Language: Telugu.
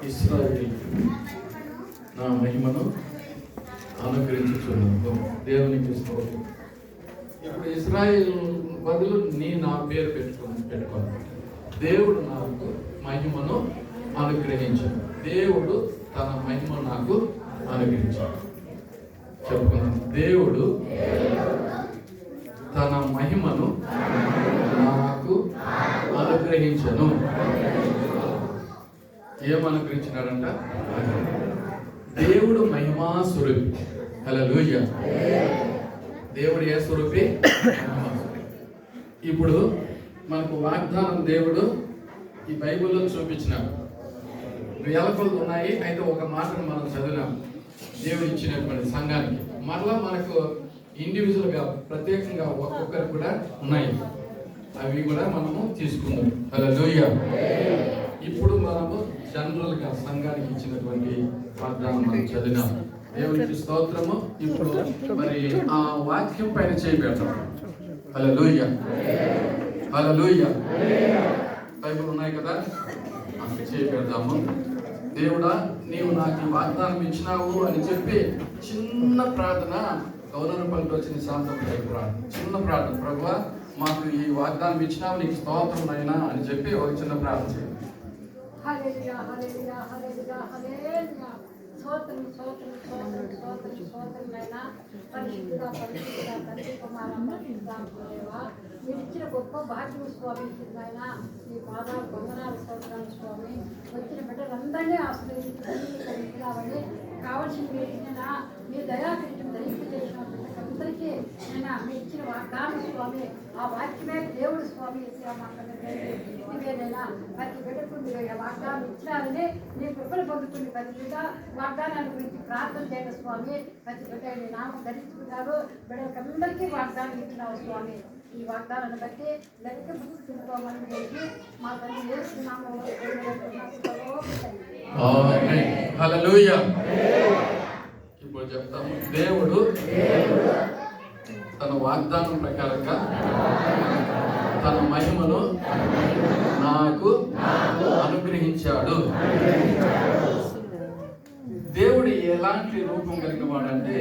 ఇశ్రాయేలు నా మహిమను అనుగ్రహించుచున్నాను. దేవునికి స్తోత్రం. ఇప్పుడు ఇశ్రాయేలు బదులు నా పేరు పెట్టుకోను. దేవుడు నాకు మహిమను అనుగ్రహించాడు. దేవుడు తన మహిమ నాకు అనుగ్రహించాడు. చెప్పుకున్నాను. దేవుడు తన మహిమను నాకు అనుగ్రహించను. ఏమనుగ్రహించినాడంట? దేవుడు మహిమా స్వరూపి. హల్లెలూయా. దేవుడు ఏ స్వరూపి? ఇప్పుడు మనకు వాగ్దానం దేవుడు ఈ బైబిల్లో చూపించినాడు. వేల కొలది ఉన్నాయి. అయితే ఒక మాటను మనం చదివినాం. దేవుడు ఇచ్చినటువంటి సంఘానికి మరలా మనకు ఇండివిజువల్గా ప్రత్యేకంగా ఒక్కొక్కరికి కూడా ఉన్నాయి. అవి కూడా మనము తీసుకుందాం. హల్లెలూయా. ఇప్పుడు మనము జనరల్గా సంఘానికి ఇచ్చినటువంటి వాగ్దానం మనం చదివినాం. దేవునికి స్తోత్రము. ఇప్పుడు మరి ఆ వాక్యం పైన చేయబెడతాం. హల్లెలూయా. హల్లెలూయా. బైబిల్ ఉన్నాయి కదా, చేయబెడతాము. దేవుడా, నీవు నాకు ఈ వాగ్దానం ఇచ్చినావు అని చెప్పి చిన్న ప్రార్థన, గౌరవ పలికి వచ్చిన శాంతం ప్రార్థన, చిన్న ప్రార్థన. ప్రభువా, మాకు ఈ వాగ్దానం ఇచ్చినావు, నీకు స్తోత్రం అయినా అని చెప్పి ఒక చిన్న ప్రార్థన చేయండి. హల్లెలూయా, హల్లెలూయా, హల్లెలూయా, హల్లెలూయా. స్తోత్రం, స్తోత్రం, స్తోత్రం, స్తోత్రం, స్తోత్రమైనా పరిశుద్ధుడా, పరిశుద్ధుడా, తండ్రి కుమార పరిశుద్ధా, మీరు ఇచ్చిన గొప్ప భాగ్యం స్వామి. ఆయన మీ పాదాలు వందనాలు, స్తోత్రాలు స్వామి. వచ్చిన బిడ్డలందరినీ ఆశ్రయించుకుని కావాల్సిన మీ దయాకృష్ణ దయకు చేసిన బిడ్డలందరికీ నేను మీ ఇచ్చిన వాగ్దానం స్వామి. ఆ వాక్యమే దేవుడు స్వామి. ఇవేనైనా ప్రతి బిడ్డకు మీరు వాగ్దానం ఇచ్చినారని మీ కృపను పొందుకుని ప్రతి బిడ్డ వాగ్దానాన్ని గురించి ప్రార్థన చేయండి స్వామి. ప్రతి బిడ్డ నీ నామం ధరించుకున్నారు. బిడ్డలకందరికీ వాగ్దానం ఇచ్చినావు స్వామి. ఈ వాగ్దానాన్ని బట్టి లెక్క పుట్టుకోమని చెప్పి మా తల్లి చేస్తున్నాము. హల్లెలూయా. ఇప్పుడు చెప్తాము. దేవుడు తన వాగ్దానం ప్రకారంగా తన మహిమను నాకు అనుగ్రహించాడు. దేవుడు ఎలాంటి రూపం కలిగిన వాడంటే